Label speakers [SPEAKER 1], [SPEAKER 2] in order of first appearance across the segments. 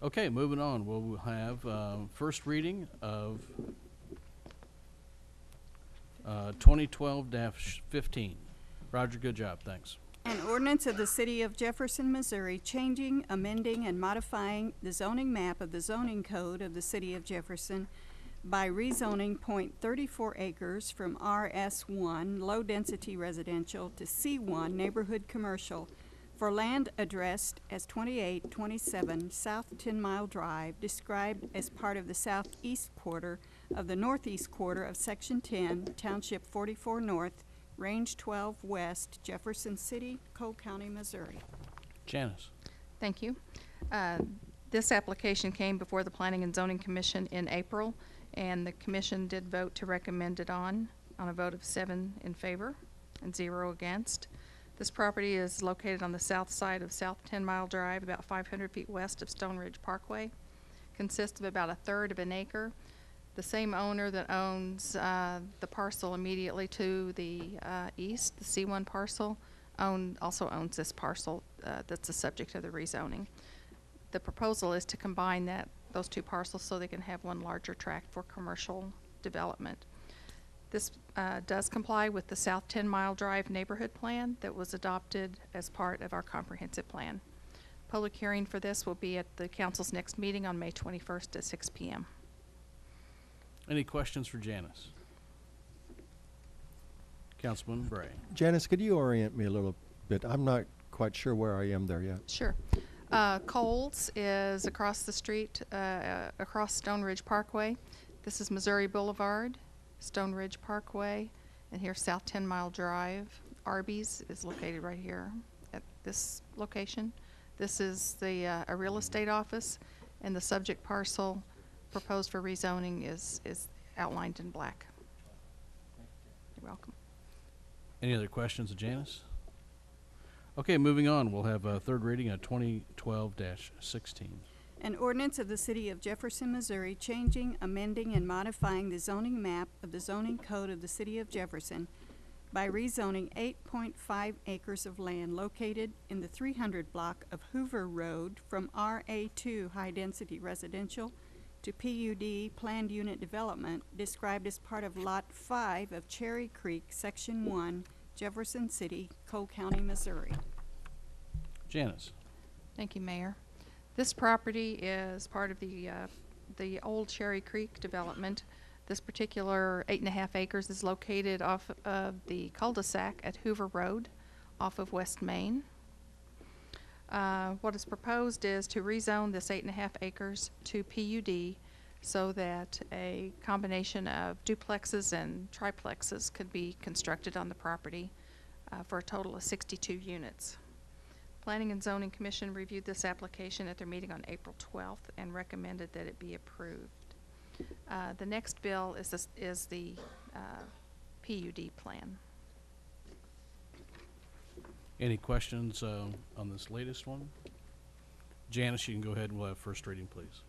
[SPEAKER 1] Okay, moving on. We'll have first reading of 2012-15. Roger, good job. Thanks.
[SPEAKER 2] An ordinance of the City of Jefferson, Missouri, changing, amending, and modifying the zoning map of the zoning code of the City of Jefferson by rezoning .34 acres from RS1 low-density residential to C1 neighborhood commercial for land addressed as 2827 South 10 Mile Drive, described as part of the southeast quarter of the northeast quarter of Section 10, Township 44 North, Range 12 West, Jefferson City, Cole County, Missouri.
[SPEAKER 1] Janice.
[SPEAKER 3] Thank you. This application came before the Planning and Zoning Commission in April, and the commission did vote to recommend it on a vote of 7 in favor and 0 against. This property is located on the south side of South 10 Mile Drive, about 500 feet west of Stone Ridge Parkway. Consists of about 1/3 of an acre. The same owner that owns the parcel immediately to the east, the C1 parcel, also owns this parcel that's the subject of the rezoning. The proposal is to combine those two parcels so they can have one larger tract for commercial development. This does comply with the South 10 Mile Drive neighborhood plan that was adopted as part of our comprehensive plan. Public hearing for this will be at the council's next meeting on May 21st at 6 p.m.
[SPEAKER 1] Any questions for Janice? Councilman Bray.
[SPEAKER 4] Janice, could you orient me a little bit? I'm not quite sure where I am there yet.
[SPEAKER 3] Sure. Coles is across the street, across Stone Ridge Parkway. This is Missouri Boulevard, Stone Ridge Parkway, and here's South 10 Mile Drive. Arby's is located right here at this location. This is the a real estate office, and the subject parcel proposed for rezoning is outlined in black. You're welcome.
[SPEAKER 1] Any other questions of Janice? Okay, moving on. We'll have a third reading of 2012-16.
[SPEAKER 2] An ordinance of the City of Jefferson, Missouri, changing, amending, and modifying the zoning map of the zoning code of the City of Jefferson by rezoning 8.5 acres of land located in the 300 block of Hoover Road from RA2 high-density residential to PUD planned unit development described as part of Lot 5 of Cherry Creek, Section 1, Jefferson City, Cole County, Missouri.
[SPEAKER 1] Janice.
[SPEAKER 3] Thank you, Mayor. This property is part of the old Cherry Creek development. This particular 8.5 acres is located off of the cul-de-sac at Hoover Road off of West Main. What is proposed is to rezone this 8.5 acres to PUD so that a combination of duplexes and triplexes could be constructed on the property for a total of 62 units. Planning and Zoning Commission reviewed this application at their meeting on April 12th and recommended that it be approved. The next bill is the PUD plan.
[SPEAKER 1] Any questions on this latest one? Janice, you can go ahead and we'll have first reading, please.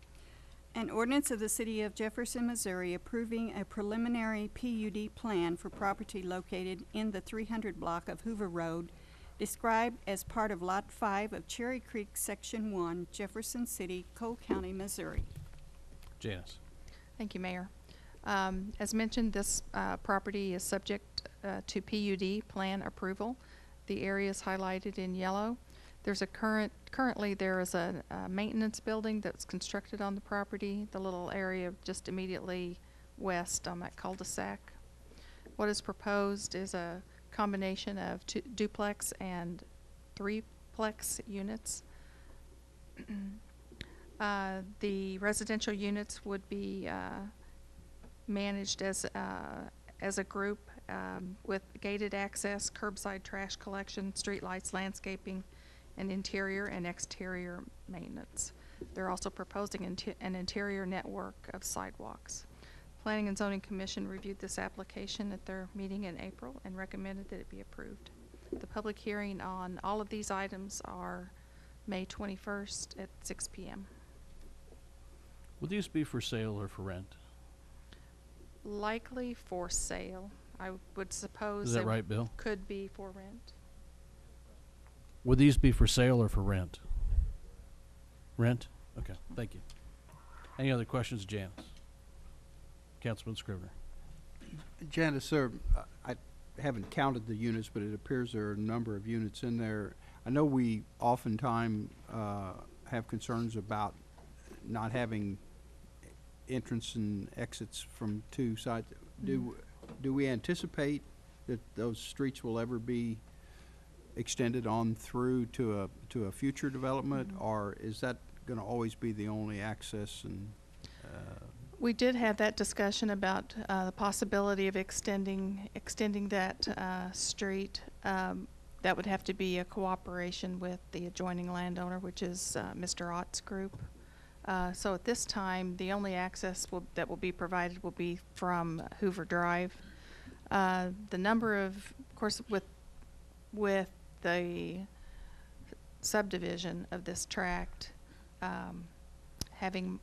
[SPEAKER 2] An ordinance of the City of Jefferson, Missouri, approving a preliminary PUD plan for property located in the 300 block of Hoover Road, described as part of Lot 5 of Cherry Creek, Section 1, Jefferson City, Cole County, Missouri.
[SPEAKER 1] Janice.
[SPEAKER 3] Thank you, Mayor. As mentioned, this property is subject to PUD plan approval. The area is highlighted in yellow. There's a currently there is a maintenance building that's constructed on the property, the little area just immediately west on that cul-de-sac. What is proposed is a combination of duplex and threeplex units. The residential units would be managed as a group with gated access, curbside trash collection, street lights, landscaping, and interior and exterior maintenance. They're also proposing an interior network of sidewalks. Planning and Zoning Commission reviewed this application at their meeting in April and recommended that it be approved. The public hearing on all of these items are May 21st at 6 p.m.
[SPEAKER 1] Will these be for sale or for rent?
[SPEAKER 3] Likely for sale. I would suppose
[SPEAKER 1] Is that right, Bill?
[SPEAKER 3] Could be for rent.
[SPEAKER 1] Would these be for sale or for rent? Rent? Okay, thank you. Any other questions, Janice? Councilman Scrivener.
[SPEAKER 5] Janice, sir, I haven't counted the units, but it appears there are a number of units in there. I know we oftentimes have concerns about not having entrance and exits from two sides. Do we anticipate that those streets will ever be extended on through to a future development, or is that going to always be the only access? And
[SPEAKER 3] We did have that discussion about the possibility of extending that street. That would have to be a cooperation with the adjoining landowner, which is Mr. Ott's group. So at this time, the only access that will be provided will be from Hoover Drive. The number of course, with the subdivision of this tract, having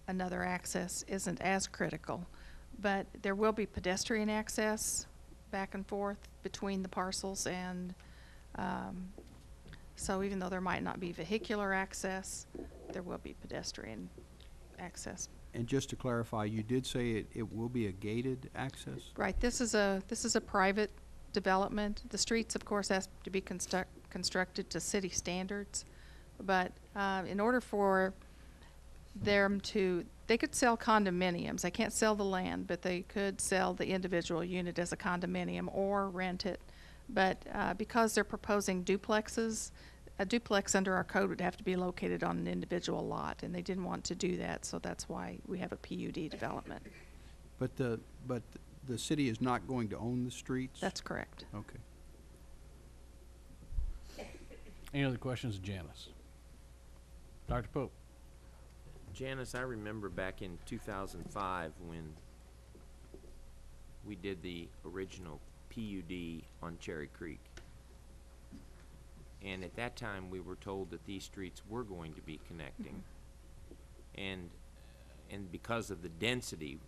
[SPEAKER 3] another access isn't as critical, but there will be pedestrian access back and forth between the parcels, and so even though there might not be vehicular access, there will be pedestrian access.
[SPEAKER 5] And just to clarify, you did say it will be a gated access?
[SPEAKER 3] Right. This is a private development. The streets, of course, has to be constructed to city standards, but in order for them to, they could sell condominiums. They can't sell the land, but they could sell the individual unit as a condominium or rent it. But because they're proposing duplexes, a duplex under our code would have to be located on an individual lot, and they didn't want to do that, so that's why we have a PUD development.
[SPEAKER 5] But the city is not going to own the streets?
[SPEAKER 3] That's correct.
[SPEAKER 5] Okay.
[SPEAKER 1] Any other questions, Janice? Dr. Pope.
[SPEAKER 6] Janice, I remember back in 2005 when we did the original PUD on Cherry Creek. And at that time, we were told that these streets were going to be connecting. And because of the density,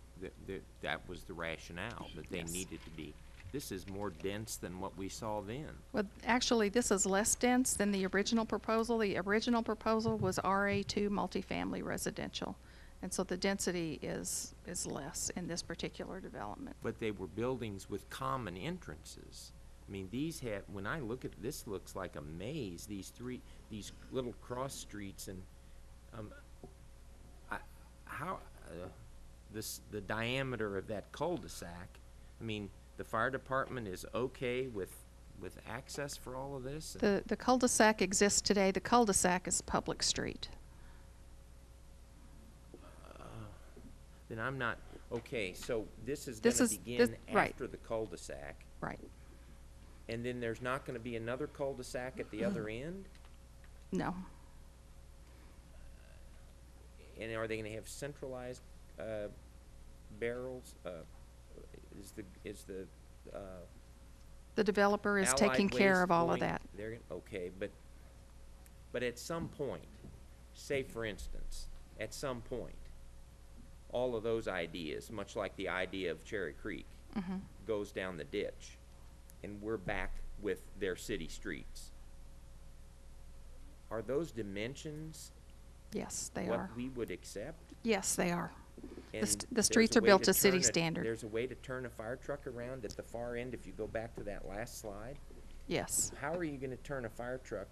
[SPEAKER 6] that was the rationale, that they
[SPEAKER 3] Yes.
[SPEAKER 6] needed to be. This is more dense than what we saw then.
[SPEAKER 3] Well, actually, this is less dense than the original proposal. The original proposal was RA2 multifamily residential, and so the density is less in this particular development.
[SPEAKER 6] But they were buildings with common entrances. I mean, these have, when I look at this, looks like a maze, these little cross streets, and the diameter of that cul-de-sac, I mean, the fire department is okay with access for all of this?
[SPEAKER 3] The cul-de-sac exists today. The cul-de-sac is a public street.
[SPEAKER 6] Then I'm not, okay, so this is
[SPEAKER 3] This
[SPEAKER 6] gonna
[SPEAKER 3] is-
[SPEAKER 6] begin
[SPEAKER 3] this- right.
[SPEAKER 6] after the cul-de-sac,
[SPEAKER 3] Right.
[SPEAKER 6] and then there's not gonna be another cul-de-sac at the other end?
[SPEAKER 3] No.
[SPEAKER 6] And are they gonna have centralized barrels? Is the
[SPEAKER 3] The developer is
[SPEAKER 6] Allied
[SPEAKER 3] taking care
[SPEAKER 6] Waste
[SPEAKER 3] of all of
[SPEAKER 6] going-
[SPEAKER 3] that.
[SPEAKER 6] They're, okay, but at some point, say for instance, at some point, all of those ideas, much like the idea of Cherry Creek,
[SPEAKER 3] Mhm.
[SPEAKER 6] goes down the ditch, and we're back with their city streets. Are those dimensions
[SPEAKER 3] Yes, they
[SPEAKER 6] what
[SPEAKER 3] are.
[SPEAKER 6] we would accept?
[SPEAKER 3] Yes, they are.
[SPEAKER 6] And
[SPEAKER 3] the
[SPEAKER 6] there's
[SPEAKER 3] streets
[SPEAKER 6] a
[SPEAKER 3] are
[SPEAKER 6] way
[SPEAKER 3] built to
[SPEAKER 6] turn
[SPEAKER 3] city
[SPEAKER 6] it-
[SPEAKER 3] standard.
[SPEAKER 6] There's a way to turn a fire truck around at the far end if you go back to that last slide?
[SPEAKER 3] Yes.
[SPEAKER 6] How are you gonna turn a fire truck?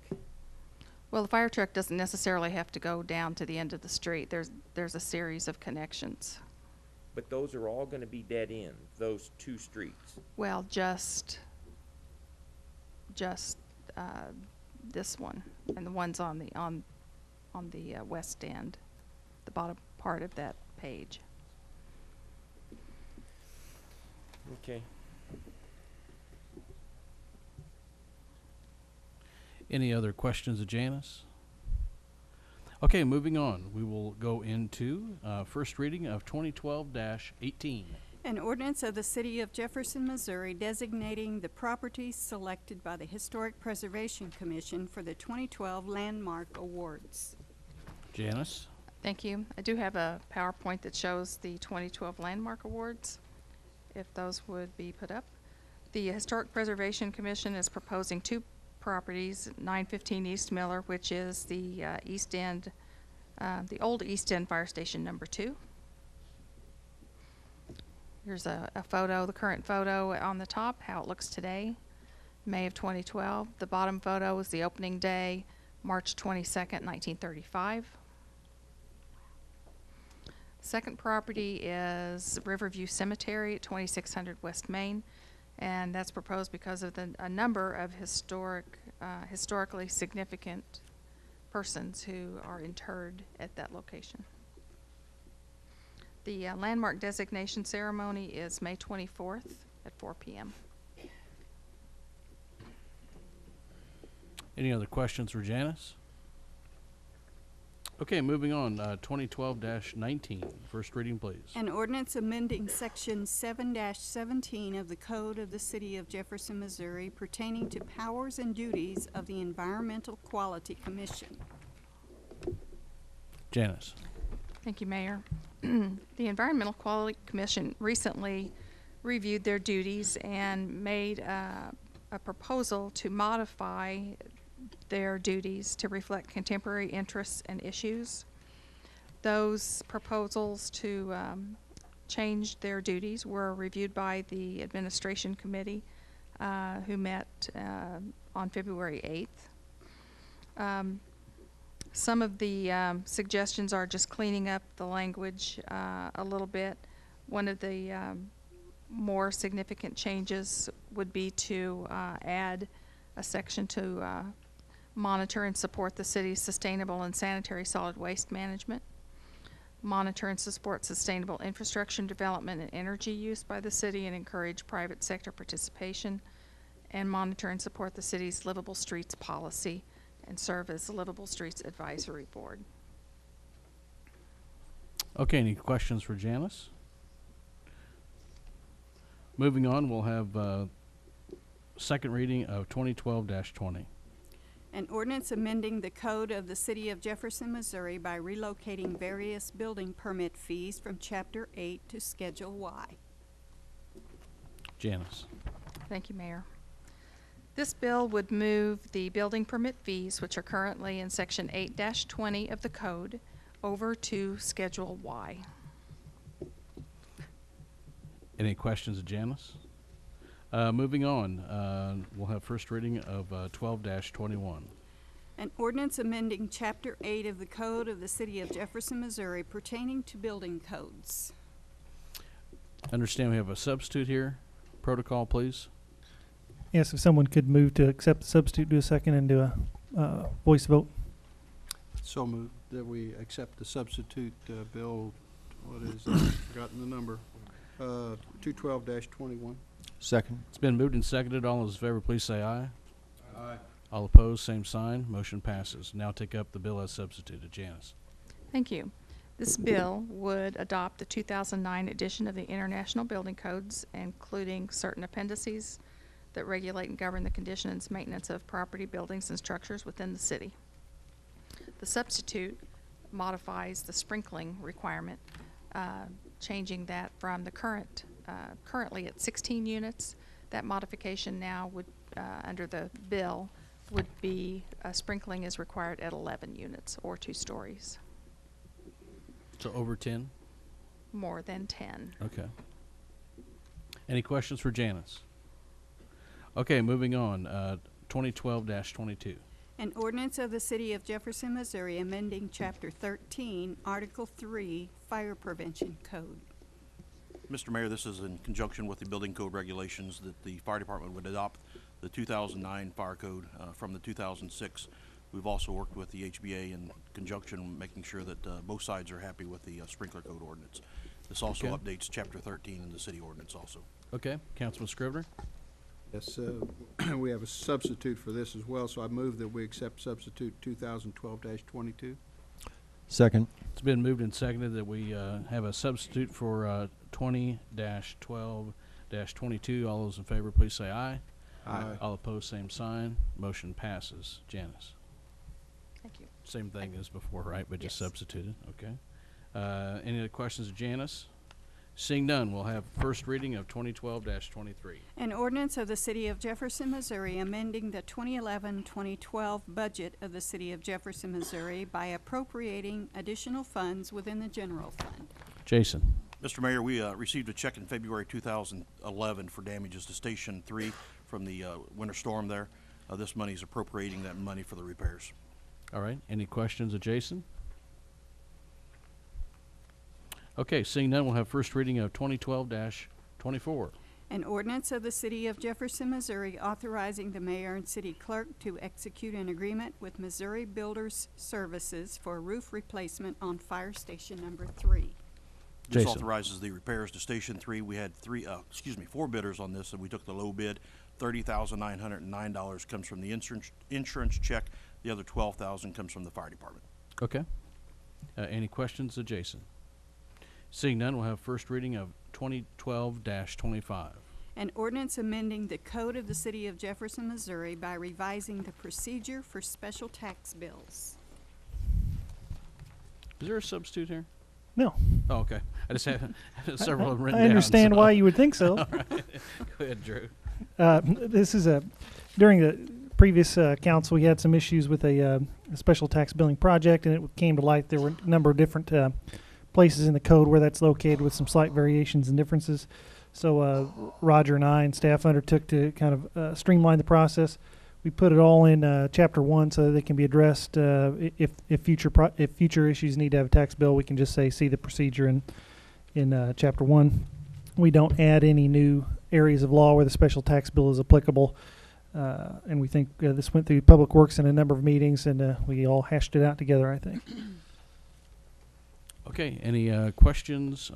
[SPEAKER 3] Well, the fire truck doesn't necessarily have to go down to the end of the street. There's a series of connections.
[SPEAKER 6] But those are all gonna be dead end, those two streets.
[SPEAKER 3] Well, just this one and the ones on the west end, the bottom part of that page.
[SPEAKER 6] Okay.
[SPEAKER 1] Any other questions of Janice? Okay, moving on. We will go into first reading of 2012-18.
[SPEAKER 2] An ordinance of the City of Jefferson, Missouri designating the properties selected by the Historic Preservation Commission for the 2012 Landmark Awards.
[SPEAKER 1] Janice?
[SPEAKER 3] Thank you. I do have a PowerPoint that shows the 2012 Landmark Awards, if those would be put up. The Historic Preservation Commission is proposing two properties, 915 East Miller, which is the East End The old East End Fire Station number 2. Here's a photo, the current photo on the top, how it looks today, May of 2012. The bottom photo is the opening day, March 22nd, 1935. Second property is Riverview Cemetery at 2600 West Main, and that's proposed because of a number of historically significant persons who are interred at that location. The landmark designation ceremony is May 24th at 4 p.m.
[SPEAKER 1] Any other questions for Janice? Okay, moving on, 2012-19, first reading, please.
[SPEAKER 2] An ordinance amending Section 7-17 of the Code of the City of Jefferson, Missouri pertaining to powers and duties of the Environmental Quality Commission.
[SPEAKER 1] Janice.
[SPEAKER 3] Thank you, Mayor. The Environmental Quality Commission recently reviewed their duties and made a proposal to modify their duties to reflect contemporary interests and issues. Those proposals to change their duties were reviewed by the Administration Committee, who met on February 8th. Some of the suggestions are just cleaning up the language a little bit. One of the more significant changes would be to add a section to monitor and support the city's sustainable and sanitary solid waste management, monitor and support sustainable infrastructure development and energy use by the city and encourage private sector participation, and monitor and support the city's livable streets policy and serve as the Livable Streets Advisory Board.
[SPEAKER 1] Okay, any questions for Janice? Moving on, we'll have second reading of 2012-20.
[SPEAKER 2] An ordinance amending the code of the City of Jefferson, Missouri by relocating various building permit fees from Chapter 8 to Schedule Y.
[SPEAKER 1] Janice.
[SPEAKER 3] Thank you, Mayor. This bill would move the building permit fees, which are currently in Section 8-20 of the code, over to Schedule Y.
[SPEAKER 1] Any questions of Janice? Moving on, we'll have first reading of 12-21.
[SPEAKER 2] An ordinance amending Chapter 8 of the Code of the City of Jefferson, Missouri pertaining to building codes.
[SPEAKER 1] Understand we have a substitute here. Protocol, please.
[SPEAKER 7] Yes, if someone could move to accept the substitute, do a second, and do a voice vote.
[SPEAKER 5] So moved that we accept the substitute bill, what is it? I've forgotten the number, 212-21.
[SPEAKER 4] Second.
[SPEAKER 1] It's been moved and seconded. All those in favor, please say aye.
[SPEAKER 5] Aye.
[SPEAKER 1] All opposed, same sign. Motion passes. Now take up the bill as substituted. Janice.
[SPEAKER 3] Thank you. This bill would adopt the 2009 edition of the International Building Codes, including certain appendices that regulate and govern the conditions, maintenance of property, buildings, and structures within the city. The substitute modifies the sprinkling requirement, changing that from the currently at 16 units. That modification now would, under the bill, would be sprinkling is required at 11 units or 2 stories.
[SPEAKER 1] So over 10?
[SPEAKER 3] More than 10.
[SPEAKER 1] Okay. Any questions for Janice? Okay, moving on. 2012-22.
[SPEAKER 2] An ordinance of the City of Jefferson, Missouri amending Chapter 13, Article 3, Fire Prevention Code.
[SPEAKER 8] Mr. Mayor, this is in conjunction with the building code regulations that the fire department would adopt the 2009 fire code from the 2006. We've also worked with the HBA in conjunction, making sure that both sides are happy with the sprinkler code ordinance. This also
[SPEAKER 1] Okay.
[SPEAKER 8] updates Chapter 13 in the city ordinance also.
[SPEAKER 1] Okay, Councilman Scrivener.
[SPEAKER 5] Yes, we have a substitute for this as well, so I move that we accept substitute 2012-22.
[SPEAKER 4] Second.
[SPEAKER 1] It's been moved and seconded that we have a substitute for 20-12-22. All those in favor, please say aye.
[SPEAKER 5] Aye.
[SPEAKER 1] All opposed, same sign. Motion passes. Janice.
[SPEAKER 3] Thank you.
[SPEAKER 1] Same thing as before, right? But just
[SPEAKER 3] Yes.
[SPEAKER 1] substituted. Okay. Any other questions of Janice? Seeing none, we'll have first reading of 2012-23.
[SPEAKER 2] An ordinance of the City of Jefferson, Missouri, amending the 2011-2012 budget of the City of Jefferson, Missouri by appropriating additional funds within the general fund.
[SPEAKER 1] Jason.
[SPEAKER 8] Mr. Mayor, we received a check in February 2011 for damages to Station 3 from the winter storm there. This money is appropriating that money for the repairs.
[SPEAKER 1] All right. Any questions of Jason? Okay. Seeing none, we'll have first reading of 2012-24.
[SPEAKER 2] An ordinance of the City of Jefferson, Missouri, authorizing the mayor and city clerk to execute an agreement with Missouri Builders Services for roof replacement on Fire Station Number 3.
[SPEAKER 8] This
[SPEAKER 1] Jason.
[SPEAKER 8] authorizes the repairs to Station 3. We had four bidders on this, and we took the low bid. $30,909 comes from the insurance check. The other $12,000 comes from the fire department.
[SPEAKER 1] Okay. Any questions of Jason? Seeing none, we'll have first reading of 2012-25.
[SPEAKER 2] An ordinance amending the code of the City of Jefferson, Missouri by revising the procedure for special tax bills.
[SPEAKER 1] Is there a substitute here?
[SPEAKER 7] No.
[SPEAKER 1] Oh, okay. I just have several of them written
[SPEAKER 7] I
[SPEAKER 1] down.
[SPEAKER 7] understand
[SPEAKER 1] so-
[SPEAKER 7] why you would think so.
[SPEAKER 1] All right. Go ahead, Drew.
[SPEAKER 7] This is during the previous council, we had some issues with a special tax billing project, and it came to light there were a number of different places in the code where that's located with some slight variations and differences. So Roger and I and staff undertook to kind of streamline the process. We put it all in Chapter 1 so that they can be addressed. If future issues need to have a tax bill, we can just say, see the procedure in Chapter 1. We don't add any new areas of law where the special tax bill is applicable. And we think this went through Public Works in a number of meetings, and we all hashed it out together, I think.
[SPEAKER 1] Okay. Any questions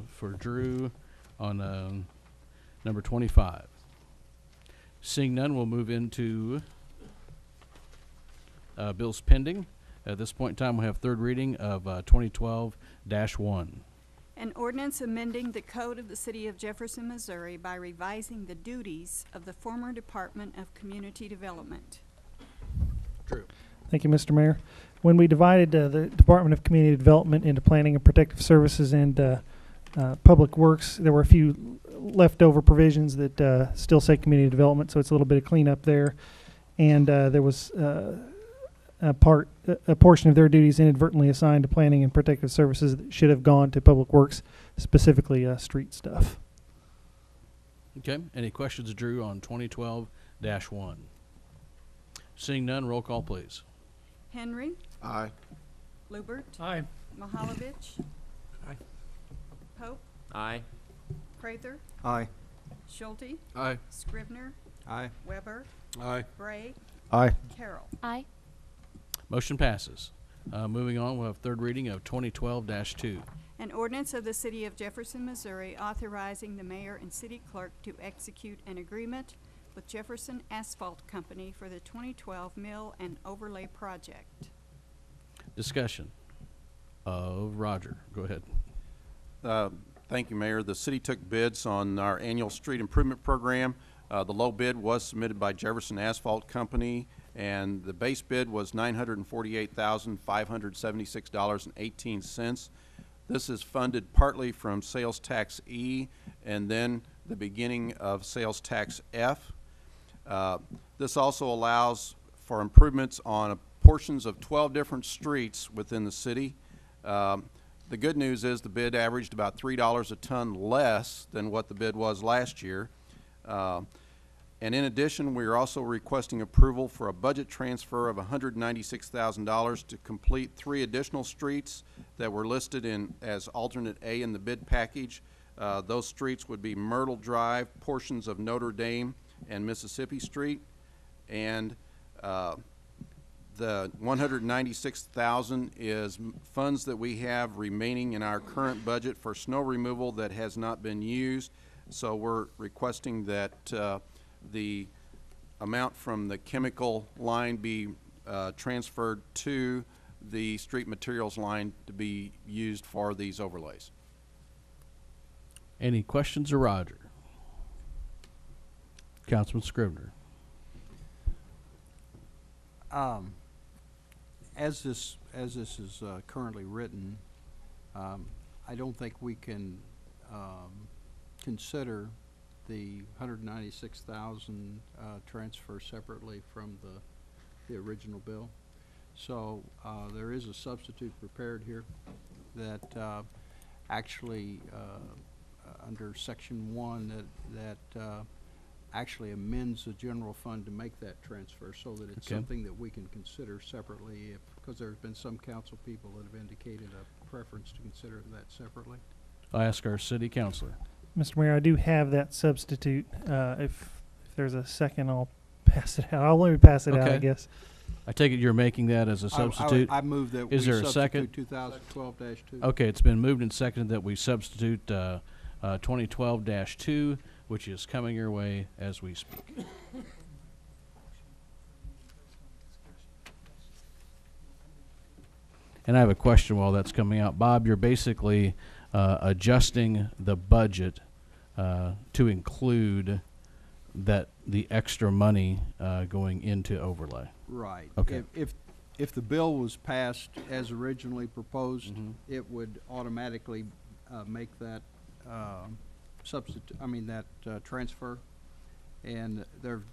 [SPEAKER 1] for Drew on number 25? Seeing none, we'll move into bills pending. At this point in time, we have third reading of 2012-1.
[SPEAKER 2] An ordinance amending the code of the City of Jefferson, Missouri by revising the duties of the former Department of Community Development.
[SPEAKER 1] Drew.
[SPEAKER 7] Thank you, Mr. Mayor. When we divided the Department of Community Development into Planning and Protective Services and Public Works, there were a few leftover provisions that still say community development, so it's a little bit of cleanup there. And there was a portion of their duties inadvertently assigned to Planning and Protective Services that should have gone to Public Works, specifically street stuff.
[SPEAKER 1] Okay. Any questions, Drew, on 2012-1? Seeing none, roll call, please.
[SPEAKER 2] Henry.
[SPEAKER 5] Aye.
[SPEAKER 2] Lubert.
[SPEAKER 7] Aye.
[SPEAKER 2] Mahalovich.
[SPEAKER 5] Aye.
[SPEAKER 2] Pope.
[SPEAKER 6] Aye.
[SPEAKER 2] Prather.
[SPEAKER 5] Aye.
[SPEAKER 2] Schulte.
[SPEAKER 5] Aye.
[SPEAKER 2] Scribner.
[SPEAKER 5] Aye.
[SPEAKER 2] Weber.
[SPEAKER 5] Aye.
[SPEAKER 2] Bray.
[SPEAKER 4] Aye.
[SPEAKER 2] Carroll.
[SPEAKER 9] Aye.
[SPEAKER 1] Motion passes. Moving on, we'll have third reading of 2012-2.
[SPEAKER 2] An ordinance of the City of Jefferson, Missouri, authorizing the mayor and city clerk to execute an agreement with Jefferson Asphalt Company for the 2012 mill and overlay project.
[SPEAKER 1] Discussion of Roger. Go ahead.
[SPEAKER 10] Thank you, Mayor. The city took bids on our annual street improvement program. The low bid was submitted by Jefferson Asphalt Company, and the base bid was $948,576.18. This is funded partly from sales tax E and then the beginning of sales tax F. This also allows for improvements on portions of 12 different streets within the city. The good news is the bid averaged about $3 a ton less than what the bid was last year. And in addition, we are also requesting approval for a budget transfer of $196,000 to complete 3 additional streets that were listed as alternate A in the bid package. Those streets would be Myrtle Drive, portions of Notre Dame, and Mississippi Street. And the $196,000 is funds that we have remaining in our current budget for snow removal that has not been used. So we're requesting that the amount from the chemical line be transferred to the street materials line to be used for these overlays.
[SPEAKER 1] Any questions of Roger? Councilman Scribner.
[SPEAKER 5] As this is currently written, I don't think we can consider the 196,000 transfer separately from the original bill. So there is a substitute prepared here that actually under section 1 that actually amends the general fund to make that transfer so that it's
[SPEAKER 1] Okay.
[SPEAKER 5] something that we can consider separately because there have been some council people that have indicated a preference to consider that separately.
[SPEAKER 1] I'll ask our city councilor.
[SPEAKER 7] Mr. Mayor, I do have that substitute. If there's a second, I'll pass it out. I'll let me pass it out, I
[SPEAKER 1] Okay.
[SPEAKER 7] guess.
[SPEAKER 1] I take it you're making that as a substitute?
[SPEAKER 5] I move that
[SPEAKER 1] Is
[SPEAKER 5] we
[SPEAKER 1] there a second?
[SPEAKER 5] substitute 2012-2.
[SPEAKER 1] Okay, it's been moved and seconded that we substitute 2012-2, which is coming your way as we speak. And I have a question while that's coming out. Bob, you're basically adjusting the budget to include that the extra money going into overlay.
[SPEAKER 5] Right.
[SPEAKER 1] Okay.
[SPEAKER 5] If the bill was passed as originally proposed,
[SPEAKER 1] Mhm.
[SPEAKER 5] it would automatically make that transfer. And there's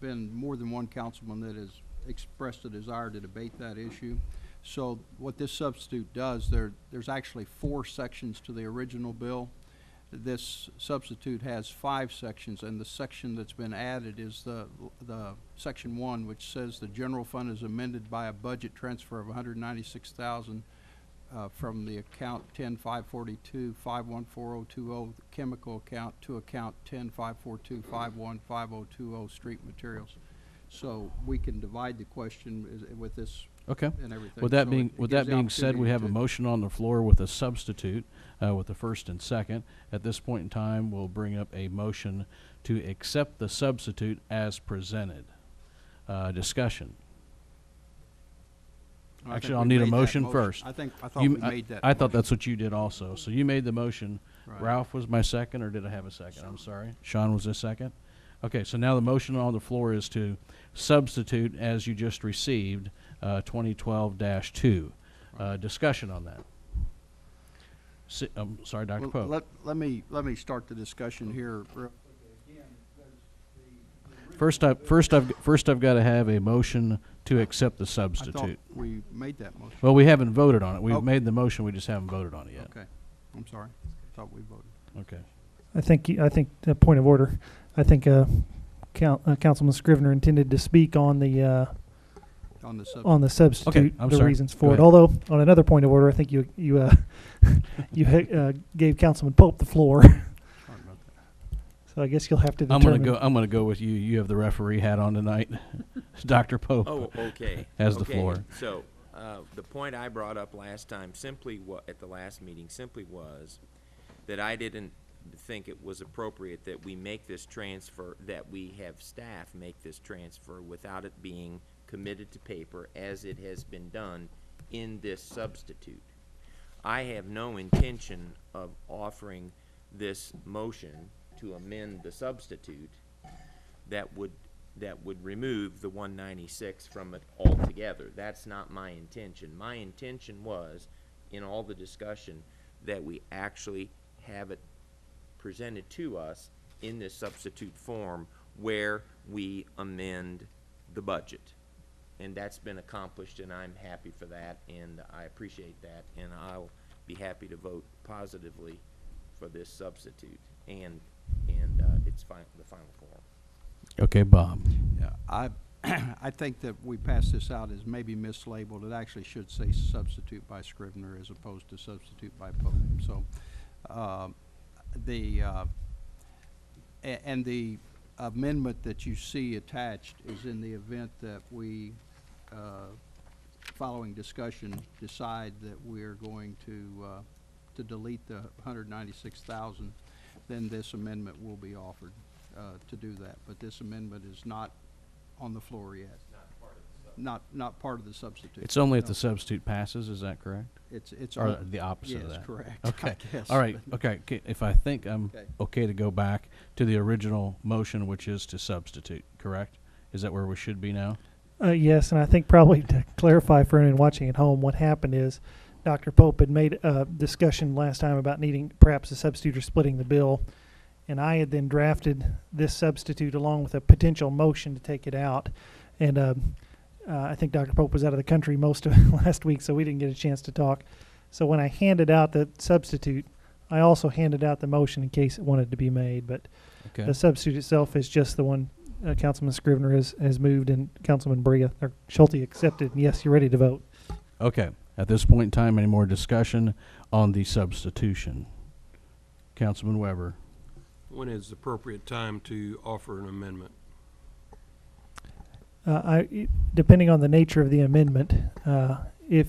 [SPEAKER 5] been more than one councilman that has expressed a desire to debate that issue. So what this substitute does, there's actually 4 sections to the original bill. This substitute has 5 sections, and the section that's been added is the section 1, which says the general fund is amended by a budget transfer of 196,000 from the account 10-542-514020 chemical account to account 10-542-515020 street materials. So we can divide the question with this
[SPEAKER 1] Okay.
[SPEAKER 5] and everything.
[SPEAKER 1] With that
[SPEAKER 5] So
[SPEAKER 1] being
[SPEAKER 5] it
[SPEAKER 1] with
[SPEAKER 5] gives
[SPEAKER 1] that
[SPEAKER 5] the
[SPEAKER 1] being said, we
[SPEAKER 5] opportunity
[SPEAKER 1] have a
[SPEAKER 5] to-
[SPEAKER 1] motion on the floor with a substitute with the first and second. At this point in time, we'll bring up a motion to accept the substitute as presented. Discussion.
[SPEAKER 5] I think
[SPEAKER 1] Actually, I'll
[SPEAKER 5] we
[SPEAKER 1] need a
[SPEAKER 5] made that
[SPEAKER 1] motion first.
[SPEAKER 5] I thought
[SPEAKER 1] You-
[SPEAKER 5] we made that.
[SPEAKER 1] I thought
[SPEAKER 5] motion.
[SPEAKER 1] that's what you did also. So you made the motion.
[SPEAKER 5] Right.
[SPEAKER 1] Ralph was my second, or did I have a second? I'm sorry. Sean was the second. Okay, so now the motion on the floor is to substitute as you just received 2012-2. Discussion on that. I'm sorry, Dr.
[SPEAKER 5] Well,
[SPEAKER 1] Pope.
[SPEAKER 5] let me start the discussion here.
[SPEAKER 1] First I've got to have a motion to accept the
[SPEAKER 5] I thought
[SPEAKER 1] substitute.
[SPEAKER 5] we made that motion.
[SPEAKER 1] Well, we haven't voted on it. We've
[SPEAKER 5] Okay.
[SPEAKER 1] made the motion. We just haven't voted on it yet.
[SPEAKER 5] Okay, I'm sorry. Thought we voted.
[SPEAKER 1] Okay.
[SPEAKER 7] I think point of order. I think Councilman Scrivener intended to speak on the
[SPEAKER 5] On the
[SPEAKER 7] substitute,
[SPEAKER 1] I'm
[SPEAKER 7] the
[SPEAKER 1] sorry.
[SPEAKER 7] reasons
[SPEAKER 1] Go
[SPEAKER 7] for it.
[SPEAKER 1] ahead.
[SPEAKER 7] Although on another point of order, I think you gave Councilman Pope the floor.
[SPEAKER 5] Sorry about that.
[SPEAKER 7] So I guess you'll have to
[SPEAKER 1] I'm
[SPEAKER 7] determine.
[SPEAKER 1] gonna go with you. You have the referee hat on tonight. Dr. Pope.
[SPEAKER 6] Oh, okay.
[SPEAKER 1] Has the
[SPEAKER 6] Okay,
[SPEAKER 1] floor.
[SPEAKER 6] So, the point I brought up last time at the last meeting simply was that I didn't think it was appropriate that we make this transfer, that we have staff make this transfer without it being committed to paper as it has been done in this substitute. I have no intention of offering this motion to amend the substitute that would remove the 196 from it altogether. That's not my intention. My intention was, in all the discussion, that we actually have it presented to us in this substitute form where we amend the budget. And that's been accomplished, and I'm happy for that, and I appreciate that, and I'll be happy to vote positively for this substitute and the final form.
[SPEAKER 1] Okay, Bob.
[SPEAKER 5] Yeah, I think that we passed this out as maybe mislabeled. It actually should say substitute by Scrivener as opposed to substitute by Pope. So, the amendment that you see attached is in the event that we, following discussion, decide that we're going to delete the 196,000, then this amendment will be offered to do that. But this amendment is not on the floor yet. Not part of the substitute.
[SPEAKER 1] It's only if
[SPEAKER 5] No.
[SPEAKER 1] the substitute passes. Is that correct?
[SPEAKER 5] It's
[SPEAKER 1] Or
[SPEAKER 5] on-
[SPEAKER 1] the opposite of
[SPEAKER 5] yes,
[SPEAKER 1] that?
[SPEAKER 5] correct.
[SPEAKER 1] Okay.
[SPEAKER 5] I guess,
[SPEAKER 1] All right.
[SPEAKER 5] but-
[SPEAKER 1] Okay. If I think I'm
[SPEAKER 5] Okay.
[SPEAKER 1] okay to go back to the original motion, which is to substitute, correct? Is that where we should be now?
[SPEAKER 7] Yes, and I think probably to clarify for anyone watching at home, what happened is Dr. Pope had made a discussion last time about needing perhaps a substitute or splitting the bill. And I had then drafted this substitute along with a potential motion to take it out. And I think Dr. Pope was out of the country most of last week, so we didn't get a chance to talk. So when I handed out the substitute, I also handed out the motion in case it wanted to be made. But
[SPEAKER 1] Okay.
[SPEAKER 7] the substitute itself is just the one Councilman Scrivener has moved, and Councilman Bria or Schulte accepted. And yes, you're ready to vote.
[SPEAKER 1] Okay. At this point in time, any more discussion on the substitution? Councilman Weber.
[SPEAKER 9] When is the appropriate time to offer an amendment?
[SPEAKER 7] Depending on the nature of the amendment, if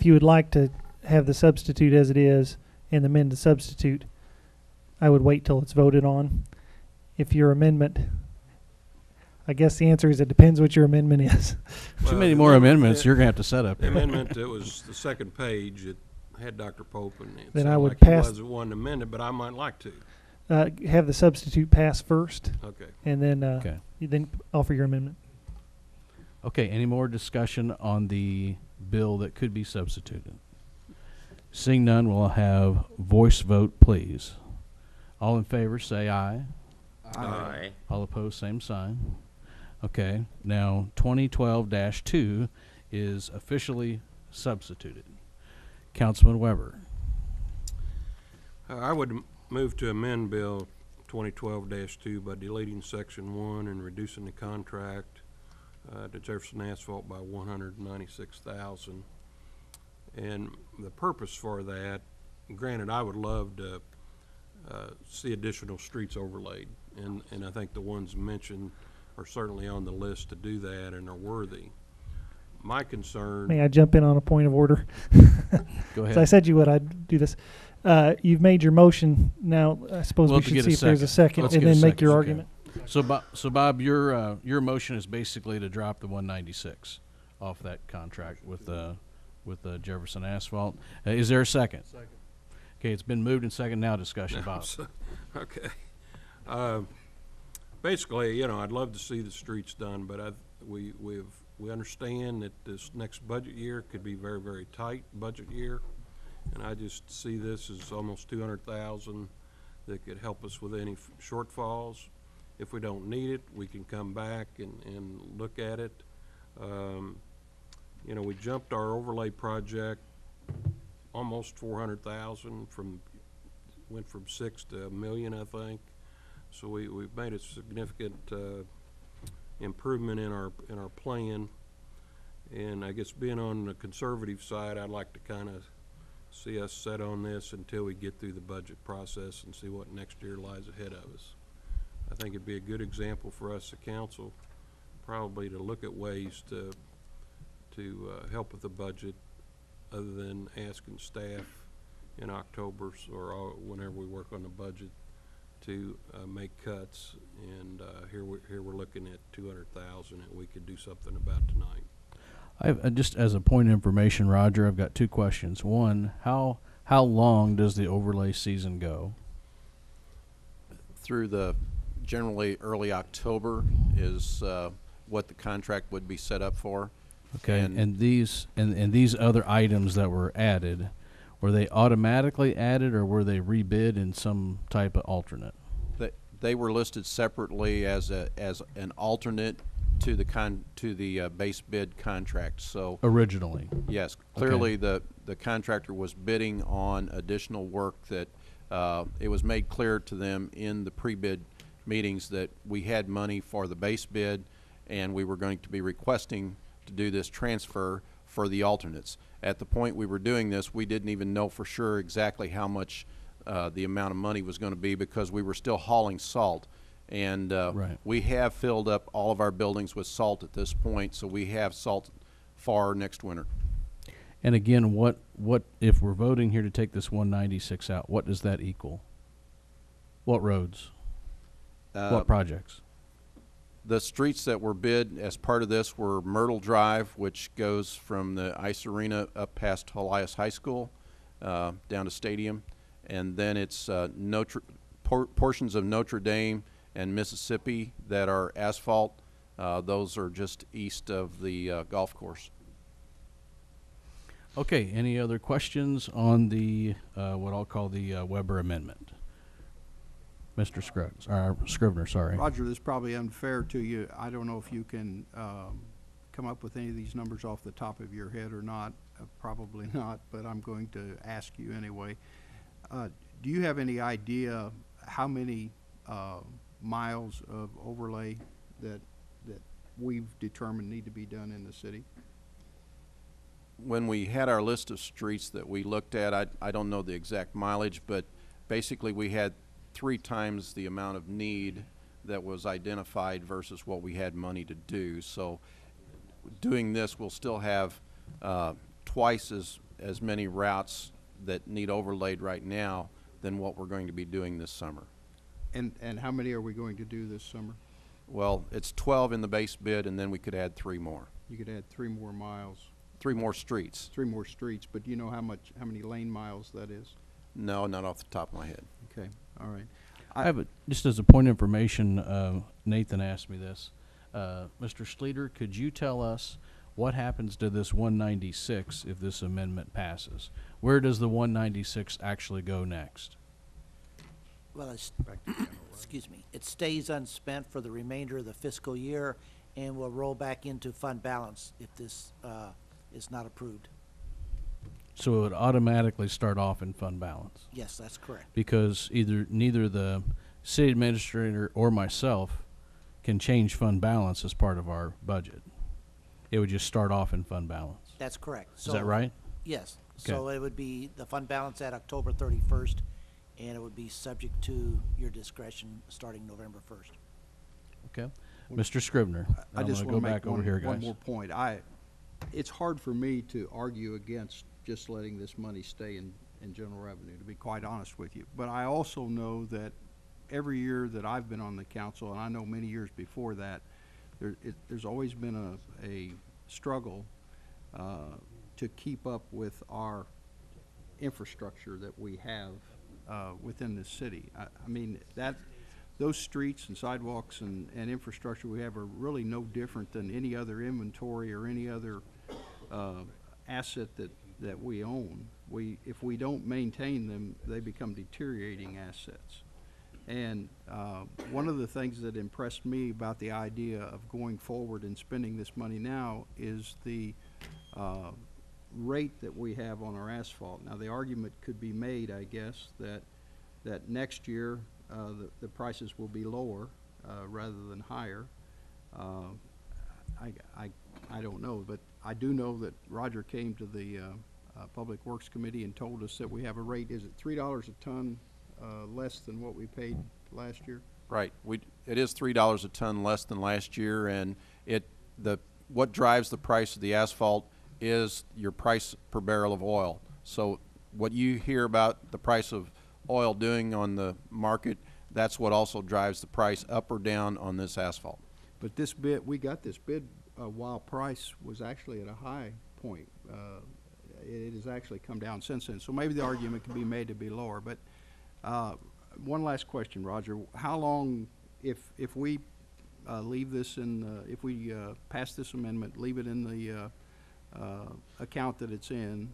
[SPEAKER 7] you would like to have the substitute as it is and amend the substitute, I would wait till it's voted on. If your amendment, I guess the answer is it depends what your amendment is.
[SPEAKER 1] Too
[SPEAKER 9] Well,
[SPEAKER 1] many
[SPEAKER 9] the
[SPEAKER 1] more
[SPEAKER 9] amendment-
[SPEAKER 1] amendments you're going to have to set up.
[SPEAKER 9] The amendment, it was the second page, it had Dr. Pope, and it
[SPEAKER 7] Then I
[SPEAKER 9] sounded
[SPEAKER 7] would
[SPEAKER 9] like he
[SPEAKER 7] pass-
[SPEAKER 9] wasn't one amended, but I might like to.
[SPEAKER 7] Have the substitute pass first,
[SPEAKER 9] Okay.
[SPEAKER 7] and then
[SPEAKER 1] Okay.
[SPEAKER 7] you then offer your amendment.
[SPEAKER 1] Okay, any more discussion on the bill that could be substituted? Seeing none, we'll have voice vote, please. All in favor, say aye.
[SPEAKER 6] Aye.
[SPEAKER 1] All opposed, same sign. Okay, now 2012-2 is officially substituted. Councilman Weber.
[SPEAKER 9] I would move to amend Bill 2012-2 by deleting Section 1 and reducing the contract to Jefferson Asphalt by $196,000. And the purpose for that, granted, I would love to see additional streets overlaid, and I think the ones mentioned are certainly on the list to do that and are worthy. My concern.
[SPEAKER 7] May I jump in on a point of order?
[SPEAKER 1] Go
[SPEAKER 7] So I
[SPEAKER 1] ahead.
[SPEAKER 7] said you would. I'd do this. You've made your motion. Now I suppose
[SPEAKER 1] We'll
[SPEAKER 7] we
[SPEAKER 1] have to
[SPEAKER 7] should
[SPEAKER 1] get a
[SPEAKER 7] see if there's a
[SPEAKER 1] second.
[SPEAKER 7] second,
[SPEAKER 1] Let's
[SPEAKER 7] and
[SPEAKER 1] get a
[SPEAKER 7] then make
[SPEAKER 1] second,
[SPEAKER 7] your
[SPEAKER 1] okay.
[SPEAKER 7] argument.
[SPEAKER 1] So Bob, your motion is basically to drop the 196 off that contract with Jefferson Asphalt. Is there a second? Second. Okay, it's been moved and second. Now discussion, Bob.
[SPEAKER 9] Okay. Basically, you know, I'd love to see the streets done, but we understand that this next budget year could be very, very tight budget year. And I just see this as almost 200,000 that could help us with any shortfalls. If we don't need it, we can come back and look at it. You know, we jumped our overlay project almost 400,000 went from 6 to $1 million, I think. So we've made a significant improvement in our plan. And I guess being on the conservative side, I'd like to kind of see us set on this until we get through the budget process and see what next year lies ahead of us. I think it'd be a good example for us, the council, probably to look at ways to help with the budget other than asking staff in October or whenever we work on the budget to make cuts. And here we're looking at 200,000 that we could do something about tonight.
[SPEAKER 1] I've just as a point of information, Roger, I've got two questions. One, how long does the overlay season go?
[SPEAKER 10] Through the generally early October is what the contract would be set up for.
[SPEAKER 1] Okay, and these other items that were added, were they automatically added or were they rebid in some type of alternate?
[SPEAKER 10] They were listed separately as an alternate to the base bid contract. So
[SPEAKER 1] Originally.
[SPEAKER 10] yes, clearly the contractor was bidding on additional work that it was made clear to them in the pre-bid meetings that we had money for the base bid and we were going to be requesting to do this transfer for the alternates. At the point we were doing this, we didn't even know for sure exactly how much the amount of money was going to be because we were still hauling salt. And
[SPEAKER 1] Right.
[SPEAKER 10] we have filled up all of our buildings with salt at this point, so we have salt for next winter.
[SPEAKER 1] And again, what if we're voting here to take this 196 out, what does that equal? What roads? What projects?
[SPEAKER 10] The streets that were bid as part of this were Myrtle Drive, which goes from the ice arena up past Helias High School down to Stadium, and then it's portions of Notre Dame and Mississippi that are asphalt. Those are just east of the golf course.
[SPEAKER 1] Okay, any other questions on the, what I'll call the Weber amendment? Mr. Scrivener, sorry.
[SPEAKER 5] Roger, this is probably unfair to you. I don't know if you can come up with any of these numbers off the top of your head or not. Probably not, but I'm going to ask you anyway. Do you have any idea how many miles of overlay that we've determined need to be done in the city?
[SPEAKER 10] When we had our list of streets that we looked at, I don't know the exact mileage, but basically we had 3 times the amount of need that was identified versus what we had money to do. So doing this, we'll still have twice as many routes that need overlaid right now than what we're going to be doing this summer.
[SPEAKER 5] And how many are we going to do this summer?
[SPEAKER 10] Well, it's 12 in the base bid, and then we could add 3 more.
[SPEAKER 5] You could add 3 more miles,
[SPEAKER 10] 3 more streets.
[SPEAKER 5] 3 more streets, but do you know how many lane miles that is?
[SPEAKER 10] No, not off the top of my head.
[SPEAKER 5] Okay, all right.
[SPEAKER 1] I have just as a point of information, Nathan asked me this. Mr. Schleter, could you tell us what happens to this 196 if this amendment passes? Where does the 196 actually go next?
[SPEAKER 11] Well, excuse me, it stays unspent for the remainder of the fiscal year and will roll back into fund balance if this is not approved.
[SPEAKER 1] So it would automatically start off in fund balance?
[SPEAKER 11] Yes, that's correct.
[SPEAKER 1] Because neither the city administrator or myself can change fund balance as part of our budget. It would just start off in fund balance.
[SPEAKER 11] That's correct.
[SPEAKER 1] Is that right?
[SPEAKER 11] Yes.
[SPEAKER 1] Okay.
[SPEAKER 11] So it would be the fund balance at October 31st, and it would be subject to your discretion starting November 1st.
[SPEAKER 1] Okay. Mr. Scrivener,
[SPEAKER 5] I
[SPEAKER 1] I'm
[SPEAKER 5] just
[SPEAKER 1] going to
[SPEAKER 5] want
[SPEAKER 1] go
[SPEAKER 5] to
[SPEAKER 1] back
[SPEAKER 5] make
[SPEAKER 1] over here,
[SPEAKER 5] one
[SPEAKER 1] guys.
[SPEAKER 5] more point. It's hard for me to argue against just letting this money stay in general revenue, to be quite honest with you. But I also know that every year that I've been on the council, and I know many years before that, there's always been a struggle to keep up with our infrastructure that we have within the city. I mean, those streets and sidewalks and infrastructure we have are really no different than any other inventory or any other asset that we own. If we don't maintain them, they become deteriorating assets. And one of the things that impressed me about the idea of going forward and spending this money now is the rate that we have on our asphalt. Now, the argument could be made, I guess, that next year the prices will be lower rather than higher. I don't know, but I do know that Roger came to the Public Works Committee and told us that we have a rate, is it $3 a ton less than what we paid last year?
[SPEAKER 10] Right. It is $3 a ton less than last year, and what drives the price of the asphalt is your price per barrel of oil. So what you hear about the price of oil doing on the market, that's what also drives the price up or down on this asphalt.
[SPEAKER 5] But this bid, we got this bid while price was actually at a high point. It has actually come down since then. So maybe the argument can be made to be lower. But one last question, Roger. How long, if we leave this in, if we pass this amendment, leave it in the account that it's in,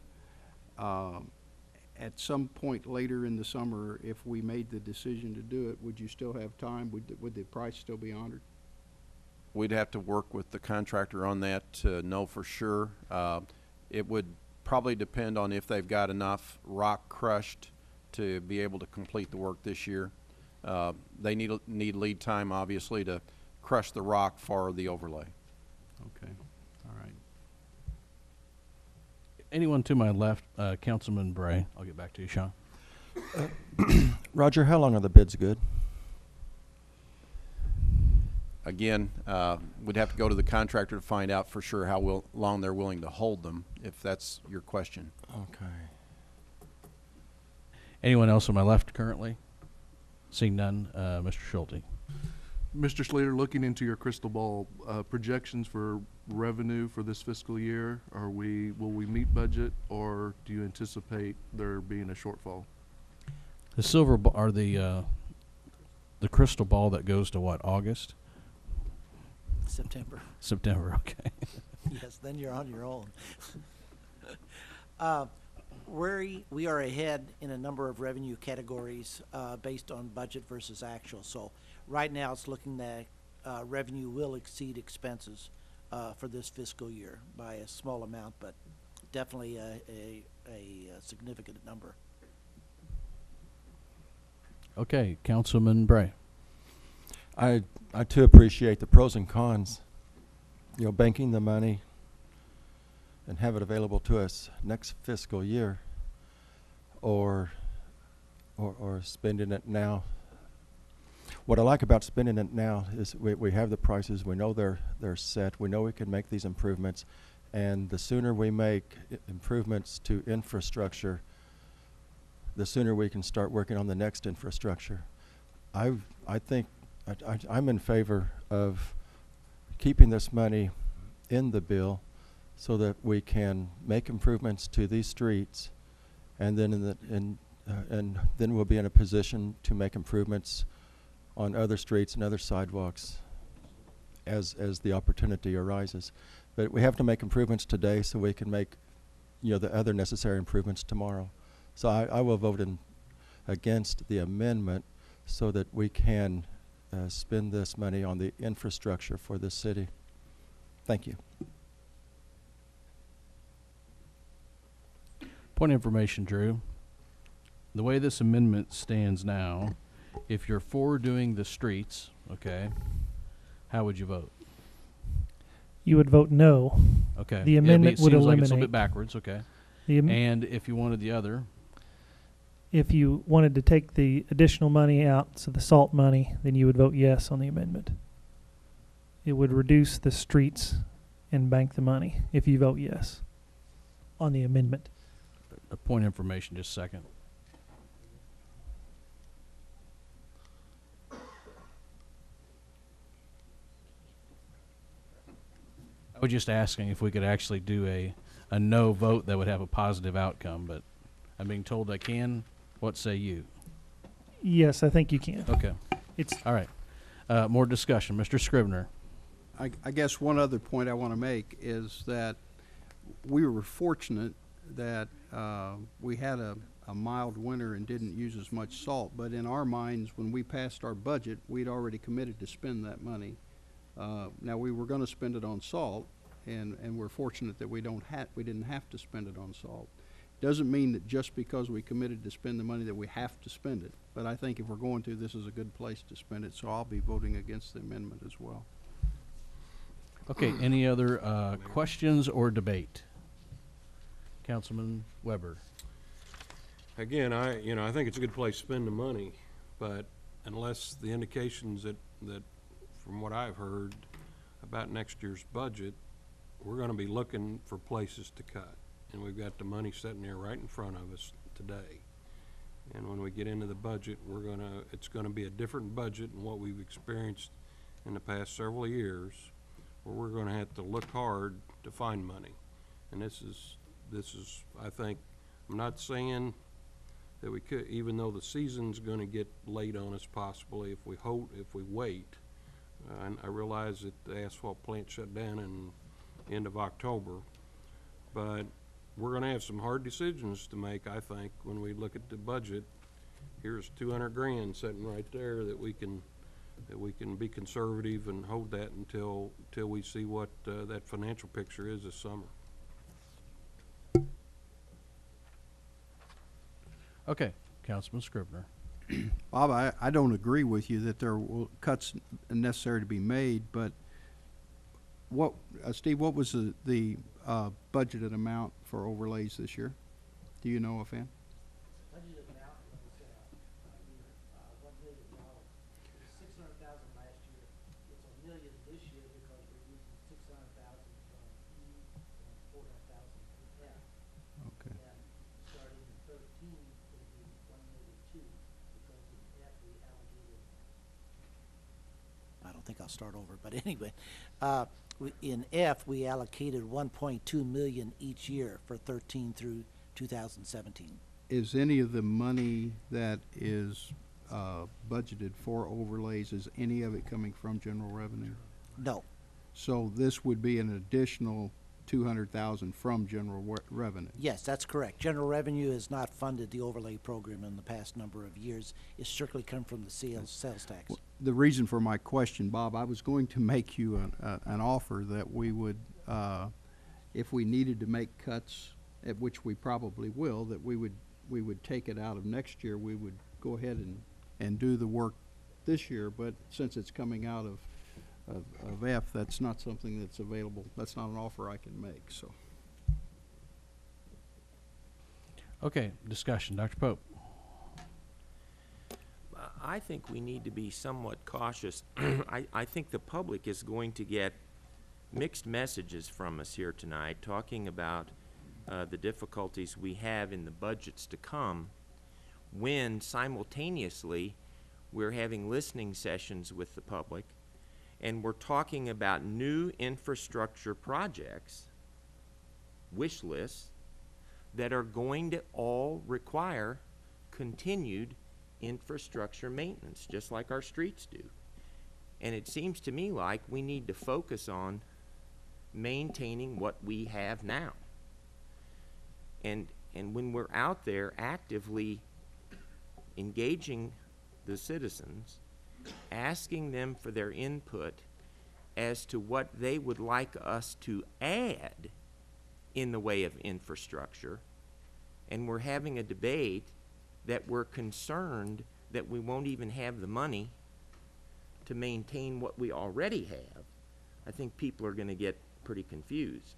[SPEAKER 5] at some point later in the summer, if we made the decision to do it, would you still have time? Would the price still be honored?
[SPEAKER 10] We'd have to work with the contractor on that to know for sure. It would probably depend on if they've got enough rock crushed to be able to complete the work this year. They need lead time, obviously, to crush the rock for the overlay.
[SPEAKER 5] Okay, all right.
[SPEAKER 1] Anyone to my left, Councilman Bray. I'll get back to you, Sean.
[SPEAKER 4] Roger, how long are the bids good?
[SPEAKER 10] Again, we'd have to go to the contractor to find out for sure how long they're willing to hold them, if that's your question.
[SPEAKER 4] Okay.
[SPEAKER 1] Anyone else on my left currently? Seeing none, Mr. Schulte.
[SPEAKER 12] Mr. Slater, looking into your crystal ball, projections for revenue for this fiscal year, will we meet budget, or do you anticipate there being a shortfall?
[SPEAKER 1] The silver or the crystal ball that goes to what, August?
[SPEAKER 11] September.
[SPEAKER 1] September, okay.
[SPEAKER 11] Yes, then you're on your own. We are ahead in a number of revenue categories based on budget versus actual. So right now, it's looking that revenue will exceed expenses for this fiscal year by a small amount, but definitely a significant number.
[SPEAKER 1] Okay, Councilman Bray.
[SPEAKER 4] I too appreciate the pros and cons. You know, banking the money and have it available to us next fiscal year, or spending it now. What I like about spending it now is we have the prices, we know they're set, we know we can make these improvements, and the sooner we make improvements to infrastructure, the sooner we can start working on the next infrastructure. I'm in favor of keeping this money in the bill so that we can make improvements to these streets, and then and then we'll be in a position to make improvements on other streets and other sidewalks as the opportunity arises. But we have to make improvements today so we can make, you know, the other necessary improvements tomorrow. So I will vote against the amendment so that we can spend this money on the infrastructure for this city. Thank you.
[SPEAKER 1] Point of information, Drew. The way this amendment stands now, if you're for doing the streets, okay, how would you vote?
[SPEAKER 7] You would vote no.
[SPEAKER 1] Okay.
[SPEAKER 7] The amendment would
[SPEAKER 1] seems like it's a little
[SPEAKER 7] eliminate.
[SPEAKER 1] bit backwards, okay. And if you wanted the other,
[SPEAKER 7] If you wanted to take the additional money out, so the SALT money, then you would vote yes on the amendment. It would reduce the streets and bank the money if you vote yes on the amendment.
[SPEAKER 1] a point of information, just a second. I was just asking if we could actually do a no vote that would have a positive outcome, but I'm being told I can. What say you?
[SPEAKER 7] Yes, I think you can.
[SPEAKER 1] Okay.
[SPEAKER 7] It's
[SPEAKER 1] All right. More discussion. Mr. Scrivener.
[SPEAKER 5] I guess one other point I want to make is that we were fortunate that we had a mild winter and didn't use as much salt. But in our minds, when we passed our budget, we'd already committed to spend that money. Now, we were going to spend it on salt, and we're fortunate that we didn't have to spend it on salt. Doesn't mean that just because we committed to spend the money that we have to spend it. But I think if we're going to, this is a good place to spend it, so I'll be voting against the amendment as well.
[SPEAKER 1] Okay. Any other questions or debate? Councilman Weber.
[SPEAKER 9] Again, I think it's a good place to spend the money, but unless the indications that from what I've heard about next year's budget, we're gonna be looking for places to cut. And we've got the money sitting there right in front of us today. And when we get into the budget, it's gonna be a different budget than what we've experienced in the past several years, where we're gonna have to look hard to find money. And this is, I think, I'm not saying that we could, even though the season's gonna get late on us possibly if we wait. And I realize that the asphalt plant shut down in end of October, but we're gonna have some hard decisions to make, I think, when we look at the budget. Here's 200 grand sitting right there that we can be conservative and hold that until we see what that financial picture is this summer.
[SPEAKER 1] Okay. Councilman Scrivener.
[SPEAKER 5] Bob, I don't agree with you that there are cuts necessary to be made, but Steve, what was the budgeted amount for overlays this year? Do you know, offhand?
[SPEAKER 11] Budgeted amount was $1 million. It was $600,000 last year. It's $1 million this year because we're using $600,000 from E and $400,000 from F.
[SPEAKER 5] Okay.
[SPEAKER 11] And starting in 13, it'll be $1,200,000 because in F we allocated. I don't think I'll start over, but anyway, in F we allocated $1.2 million each year for 13 through 2017.
[SPEAKER 5] Is any of the money that is budgeted for overlays, is any of it coming from general revenue?
[SPEAKER 11] No.
[SPEAKER 5] So this would be an additional 200,000 from general revenue.
[SPEAKER 11] Yes, that's correct. General revenue has not funded the overlay program in the past number of years. It's strictly come from the sales tax.
[SPEAKER 5] The reason for my question, Bob, I was going to make you an offer that we would, if we needed to make cuts, at which we probably will, that we would take it out of next year. We would go ahead and do the work this year, but since it's coming out of F, that's not something that's available. That's not an offer I can make, so.
[SPEAKER 1] Okay, discussion. Dr. Pope.
[SPEAKER 6] I think we need to be somewhat cautious. I think the public is going to get mixed messages from us here tonight, talking about the difficulties we have in the budgets to come, when simultaneously we're having listening sessions with the public, and we're talking about new infrastructure projects, wish lists, that are going to all require continued infrastructure maintenance, just like our streets do. And it seems to me like we need to focus on maintaining what we have now. And when we're out there actively engaging the citizens, asking them for their input as to what they would like us to add in the way of infrastructure, and we're having a debate that we're concerned that we won't even have the money to maintain what we already have, I think people are going to get pretty confused.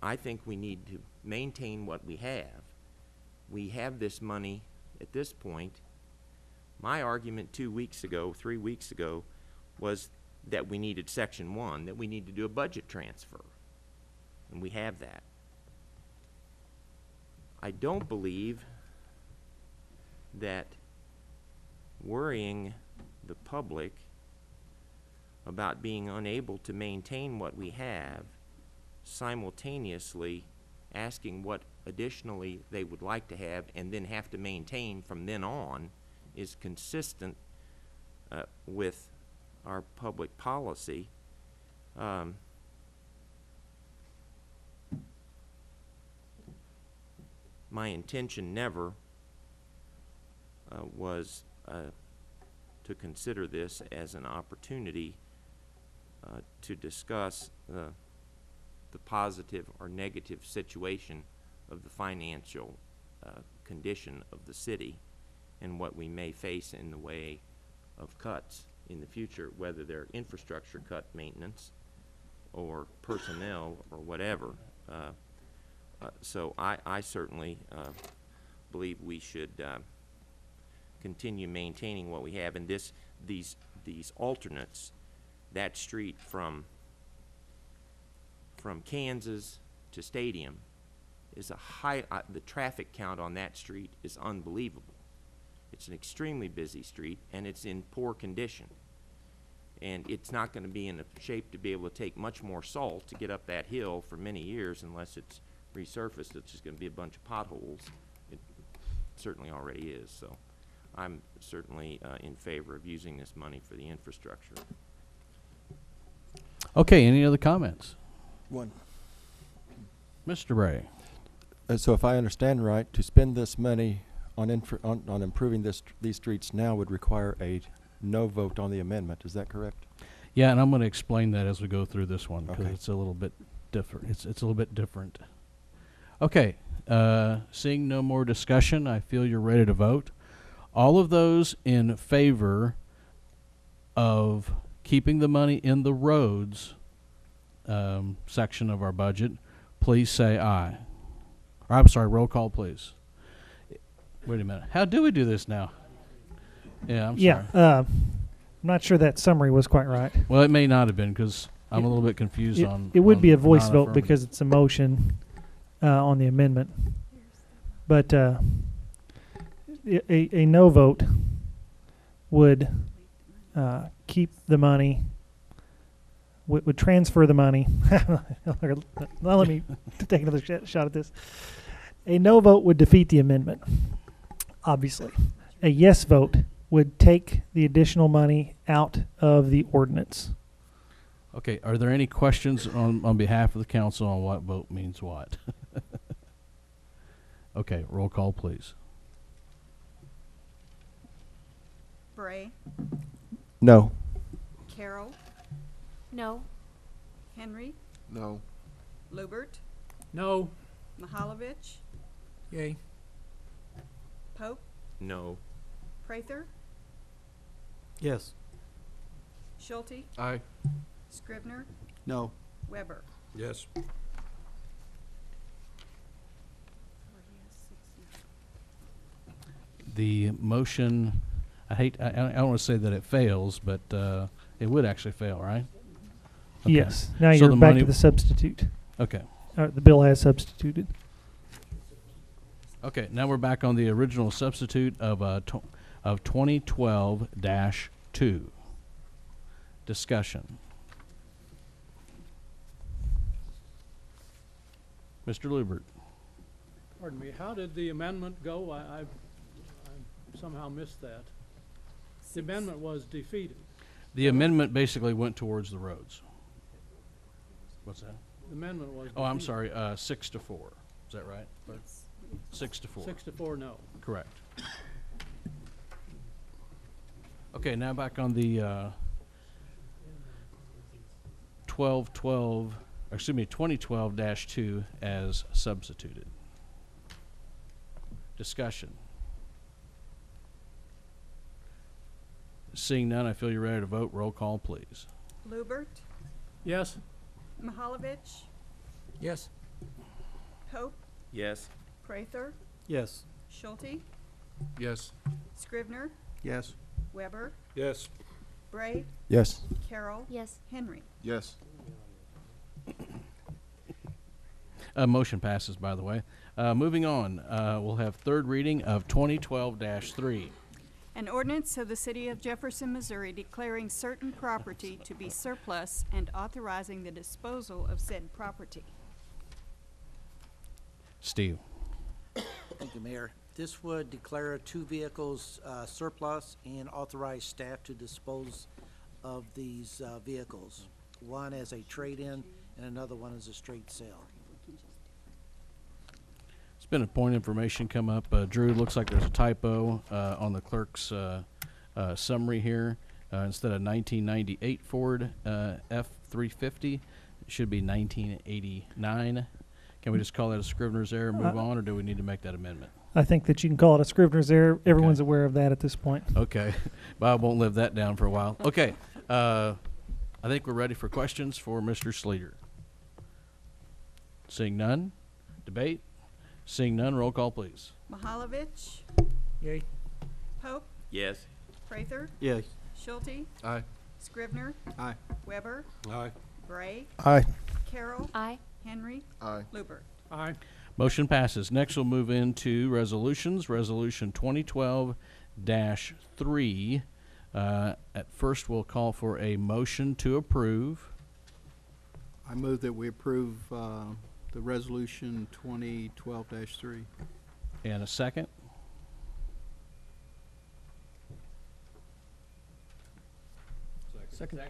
[SPEAKER 6] I think we need to maintain what we have. We have this money at this point. My argument 3 weeks ago, was that we needed Section 1, that we need to do a budget transfer, and we have that. I don't believe that worrying the public about being unable to maintain what we have, simultaneously asking what additionally they would like to have and then have to maintain from then on, is consistent with our public policy. My intention never was to consider this as an opportunity to discuss the positive or negative situation of the financial condition of the city and what we may face in the way of cuts in the future, whether they're infrastructure cut maintenance or personnel or whatever. So I certainly believe we should continue maintaining what we have. And these alternates, that street from Kansas to Stadium is the traffic count on that street is unbelievable. It's an extremely busy street, and it's in poor condition. And it's not going to be in a shape to be able to take much more salt to get up that hill for many years unless it's resurfaced. It's just going to be a bunch of potholes. It certainly already is. So I'm certainly in favor of using this money for the infrastructure.
[SPEAKER 1] Okay, any other comments?
[SPEAKER 4] One.
[SPEAKER 1] Mr. Bray.
[SPEAKER 4] So if I understand right, to spend this money on improving these streets now would require a no vote on the amendment. Is that correct?
[SPEAKER 1] Yeah, and I'm going to explain that as we go through this one because
[SPEAKER 4] Okay.
[SPEAKER 1] it's a little bit different. It's a little bit different. Okay, seeing no more discussion, I feel you're ready to vote. All of those in favor of keeping the money in the roads section of our budget, please say aye. Or, I'm sorry, roll call, please. Wait a minute. How do we do this now? Yeah, I'm sorry.
[SPEAKER 7] I'm not sure that summary was quite right.
[SPEAKER 1] Well, it may not have been because I'm a little bit confused on.
[SPEAKER 7] It would be a voice vote
[SPEAKER 1] non-affirmative.
[SPEAKER 7] because it's a motion on the amendment. But a no vote would keep the money, would transfer the money. Now let me take another shot at this. A no vote would defeat the amendment, obviously. A yes vote would take the additional money out of the ordinance.
[SPEAKER 1] Okay, are there any questions on behalf of the council on what vote means what? Okay, roll call, please.
[SPEAKER 2] Bray,
[SPEAKER 4] No.
[SPEAKER 2] Carroll,
[SPEAKER 13] No.
[SPEAKER 2] Henry,
[SPEAKER 12] No.
[SPEAKER 2] Lubert,
[SPEAKER 14] No.
[SPEAKER 2] Mahalovich,
[SPEAKER 14] Yay.
[SPEAKER 2] Pope,
[SPEAKER 6] No.
[SPEAKER 2] Prather,
[SPEAKER 5] Yes.
[SPEAKER 2] Schulte,
[SPEAKER 12] Aye.
[SPEAKER 2] Scrivener,
[SPEAKER 5] No.
[SPEAKER 2] Weber.
[SPEAKER 9] Yes.
[SPEAKER 1] The motion, I don't want to say that it fails, but it would actually fail, right? Okay.
[SPEAKER 7] Yes. Now
[SPEAKER 1] So
[SPEAKER 7] you're
[SPEAKER 1] the
[SPEAKER 7] back
[SPEAKER 1] money-
[SPEAKER 7] to the substitute.
[SPEAKER 1] Okay.
[SPEAKER 7] The bill has substituted.
[SPEAKER 1] Okay, now we're back on the original substitute of 2012-2. Discussion. Mr. Lubert.
[SPEAKER 14] Pardon me, how did the amendment go? I somehow missed that. The amendment was defeated.
[SPEAKER 1] The amendment basically went towards the roads. What's that?
[SPEAKER 14] The amendment was
[SPEAKER 1] Oh, I'm
[SPEAKER 14] defeated.
[SPEAKER 1] sorry, 6-4. Is that right? 6-4.
[SPEAKER 14] 6-4, no.
[SPEAKER 1] Correct. Okay, now back on the 2012-2 as substituted. Discussion. Seeing none, I feel you're ready to vote. Roll call, please.
[SPEAKER 2] Lubert,
[SPEAKER 14] Yes?
[SPEAKER 2] Mahalovich,
[SPEAKER 14] Yes.
[SPEAKER 2] Pope,
[SPEAKER 6] Yes.
[SPEAKER 2] Prather,
[SPEAKER 5] Yes.
[SPEAKER 2] Schulte,
[SPEAKER 12] Yes.
[SPEAKER 2] Scrivener,
[SPEAKER 5] Yes.
[SPEAKER 2] Weber,
[SPEAKER 9] Yes.
[SPEAKER 2] Bray,
[SPEAKER 4] Yes.
[SPEAKER 2] Carroll,
[SPEAKER 13] Yes.
[SPEAKER 2] Henry.
[SPEAKER 12] Yes.
[SPEAKER 1] Motion passes, by the way. Moving on, we'll have third reading of 2012-3.
[SPEAKER 2] An ordinance of the City of Jefferson, Missouri declaring certain property to be surplus and authorizing the disposal of said property.
[SPEAKER 1] Steve.
[SPEAKER 11] Thank you, Mayor. This would declare two vehicles surplus and authorize staff to dispose of these vehicles. One as a trade-in and another one as a straight sale.
[SPEAKER 1] It's been a point of information come up. Drew, looks like there's a typo on the clerk's summary here. Instead of 1998 Ford F-350, it should be 1989. Can we just call that a Scrivener's error and move on, or do we need to make that amendment?
[SPEAKER 7] I think that you can call it a Scrivener's error. Everyone's aware of that at this point.
[SPEAKER 1] Okay. Bob won't live that down for a while. Okay. I think we're ready for questions for Mr. Sleeter. Seeing none. Debate. Seeing none. Roll call, please.
[SPEAKER 2] Mahalovich,
[SPEAKER 14] Yay.
[SPEAKER 2] Pope,
[SPEAKER 6] Yes.
[SPEAKER 2] Prather,
[SPEAKER 5] Yes.
[SPEAKER 2] Schulte,
[SPEAKER 12] Aye.
[SPEAKER 2] Scrivener,
[SPEAKER 5] Aye.
[SPEAKER 2] Weber,
[SPEAKER 9] Aye.
[SPEAKER 2] Bray,
[SPEAKER 4] Aye.
[SPEAKER 2] Carroll,
[SPEAKER 13] Aye.
[SPEAKER 2] Henry,
[SPEAKER 12] Aye.
[SPEAKER 2] Lubert.
[SPEAKER 14] Aye.
[SPEAKER 1] Motion passes. Next, we'll move into resolutions. Resolution 2012-3. At first, we'll call for a motion to approve.
[SPEAKER 5] I move that we approve the resolution 2012-3.
[SPEAKER 1] And a second.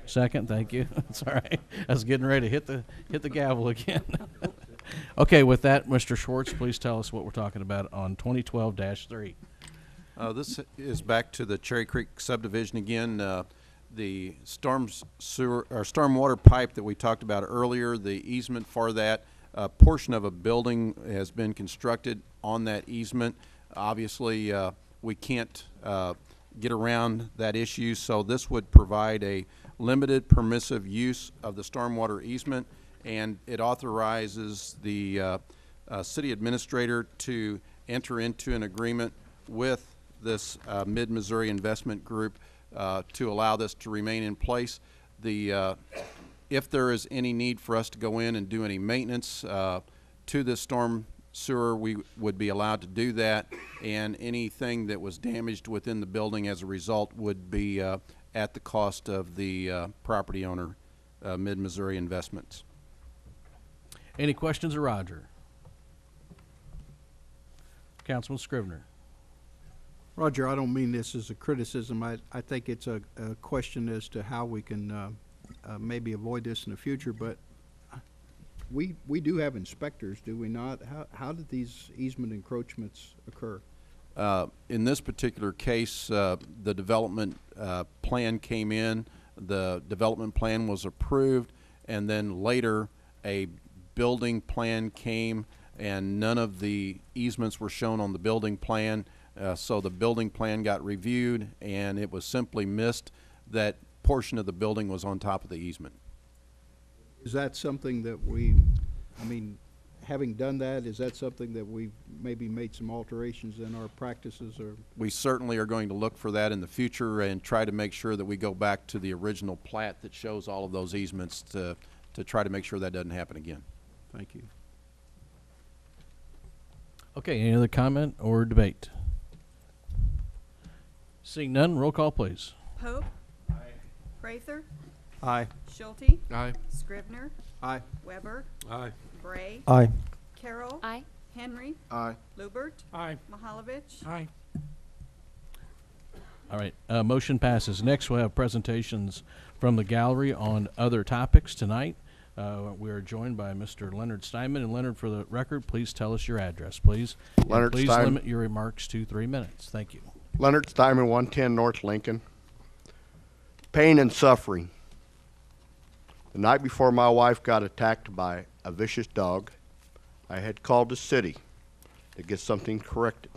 [SPEAKER 1] Second, thank you. That's all right. I was getting ready to hit the gavel again. Okay, with that, Mr. Schwartz, please tell us what we're talking about on 2012-3.
[SPEAKER 10] This is back to the Cherry Creek subdivision again. The stormwater pipe that we talked about earlier, the easement for that, portion of a building has been constructed on that easement. Obviously, we can't get around that issue, so this would provide a limited permissive use of the stormwater easement, and it authorizes the city administrator to enter into an agreement with this Mid-Missouri Investment Group to allow this to remain in place. If there is any need for us to go in and do any maintenance to this storm sewer, we would be allowed to do that, and anything that was damaged within the building as a result would be at the cost of the property owner, Mid-Missouri Investments.
[SPEAKER 1] Any questions of Roger? Councilman Scrivener.
[SPEAKER 5] Roger, I don't mean this as a criticism. I think it's a question as to how we can maybe avoid this in the future, but we do have inspectors, do we not? How did these easement encroachments occur?
[SPEAKER 10] In this particular case, the development plan came in, the development plan was approved, and then later a building plan came, and none of the easements were shown on the building plan. So the building plan got reviewed, and it was simply missed that portion of the building was on top of the easement.
[SPEAKER 5] Is that something that I mean, having done that, is that something that we've maybe made some alterations in our practices, or?
[SPEAKER 10] We certainly are going to look for that in the future and try to make sure that we go back to the original plat that shows all of those easements to try to make sure that doesn't happen again.
[SPEAKER 5] Thank you.
[SPEAKER 1] Okay, any other comment or debate? Seeing none, roll call, please.
[SPEAKER 2] Pope. Aye. Prather.
[SPEAKER 5] Aye.
[SPEAKER 2] Schulte.
[SPEAKER 12] Aye.
[SPEAKER 2] Scrivener.
[SPEAKER 5] Aye.
[SPEAKER 2] Weber.
[SPEAKER 9] Aye.
[SPEAKER 2] Bray.
[SPEAKER 4] Aye.
[SPEAKER 2] Carroll.
[SPEAKER 3] Aye.
[SPEAKER 2] Henry.
[SPEAKER 4] Aye.
[SPEAKER 2] Lubert.
[SPEAKER 14] Aye.
[SPEAKER 2] Mahalovich.
[SPEAKER 14] Aye.
[SPEAKER 1] All right, motion passes. Next, we'll have presentations from the gallery on other topics tonight. We are joined by Mr. Leonard Steinman. And Leonard, for the record, please tell us your address, please. And
[SPEAKER 13] Leonard
[SPEAKER 1] please
[SPEAKER 13] Steinman.
[SPEAKER 1] limit your remarks to 3 minutes. Thank you.
[SPEAKER 13] Leonard Steinman, 110 North Lincoln. Pain and suffering. The night before my wife got attacked by a vicious dog, I had called the city to get something corrected.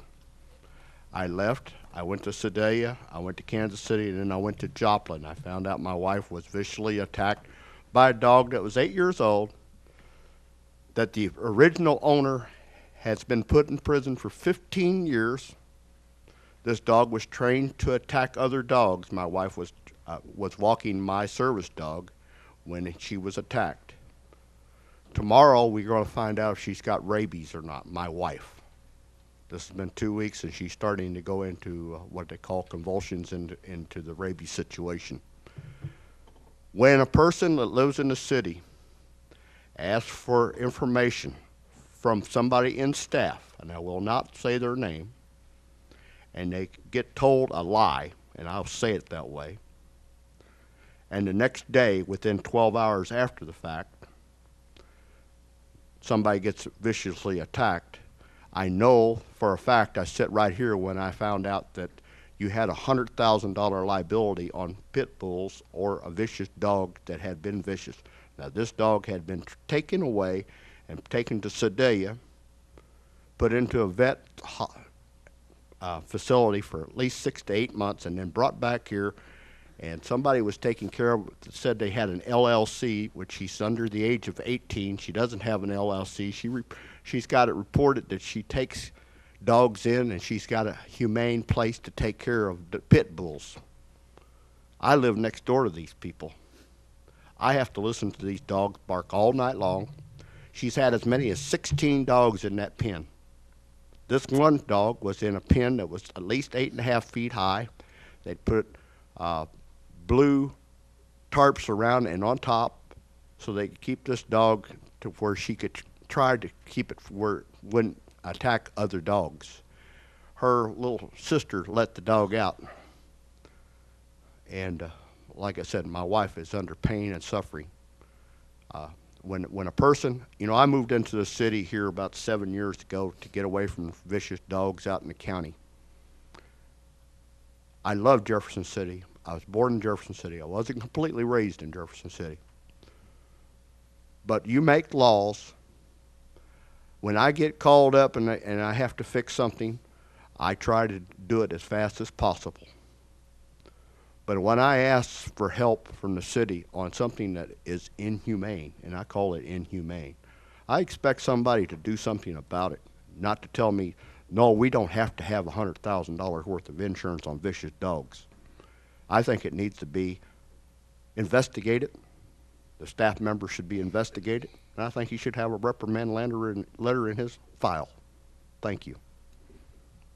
[SPEAKER 13] I left. I went to Sedalia, I went to Kansas City, and then I went to Joplin. I found out my wife was viciously attacked by a dog that was 8 years old, that the original owner has been put in prison for 15 years. This dog was trained to attack other dogs. My wife was walking my service dog when she was attacked. Tomorrow we're going to find out if she's got rabies or not, my wife. This has been 2 weeks, and she's starting to go into what they call convulsions into the rabies situation. When a person that lives in the city asks for information from somebody in staff, and I will not say their name, and they get told a lie, and I'll say it that way, and the next day, within 12 hours after the fact, somebody gets viciously attacked, I know for a fact, I sit right here when I found out that you had a $100,000 liability on pit bulls or a vicious dog that had been vicious. Now this dog had been taken away and taken to Sedalia, put into a vet facility for at least 6 to 8 months, and then brought back here, and somebody was taking care of it, said they had an LLC, which she's under the age of 18. She doesn't have an LLC. She's got it reported that she takes dogs in, and she's got a humane place to take care of the pit bulls. I live next door to these people. I have to listen to these dogs bark all night long. She's had as many as 16 dogs in that pen. This one dog was in a pen that was at least 8.5 feet high. They'd put blue tarps around and on top so they could keep this dog to where she could try to keep it where it wouldn't attack other dogs. Her little sister let the dog out. And like I said, my wife is under pain and suffering. When a person, you know, I moved into the city here about 7 years ago to get away from vicious dogs out in the county. I love Jefferson City. I was born in Jefferson City. I wasn't completely raised in Jefferson City. But you make laws. When I get called up and I have to fix something, I try to do it as fast as possible. But when I ask for help from the city on something that is inhumane, and I call it inhumane, I expect somebody to do something about it, not to tell me, no, we don't have to have $100,000 worth of insurance on vicious dogs. I think it needs to be investigated. The staff member should be investigated, and I think he should have a reprimand letter in his file. Thank you.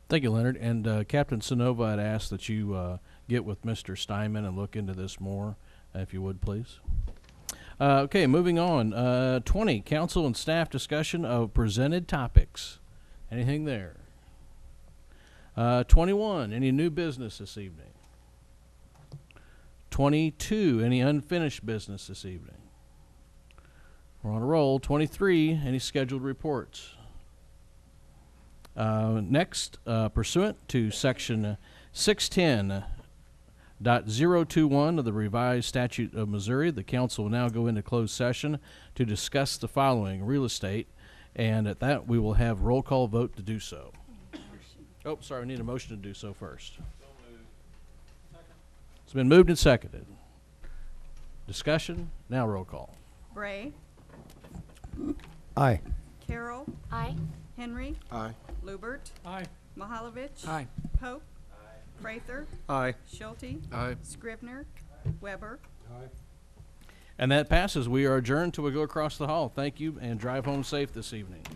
[SPEAKER 1] Thank you, Leonard. And Captain Sonova had asked that you get with Mr. Steinman and look into this more, if you would, please. Okay, moving on. 20, council and staff discussion of presented topics. Anything there? 21, any new business this evening? 22, any unfinished business this evening? We're on a roll. 23, any scheduled reports? Next, pursuant to section 610.021 of the revised statute of Missouri, the council will now go into closed session to discuss the following: real estate, and at that we will have roll call vote to do so. Oh, sorry, we need a motion to do so first. It's been moved and seconded. Discussion, now roll call.
[SPEAKER 2] Bray,
[SPEAKER 4] Aye.
[SPEAKER 2] Carroll,
[SPEAKER 15] Aye.
[SPEAKER 2] Henry,
[SPEAKER 5] Aye.
[SPEAKER 2] Lubert,
[SPEAKER 14] Aye.
[SPEAKER 2] Mahalovich.
[SPEAKER 5] Aye.
[SPEAKER 2] Pope. Prather.
[SPEAKER 5] Aye.
[SPEAKER 2] Schulte.
[SPEAKER 12] Aye.
[SPEAKER 2] Scribner. Weber.
[SPEAKER 1] And that passes. We are adjourned till we go across the hall. Thank you, and drive home safe this evening.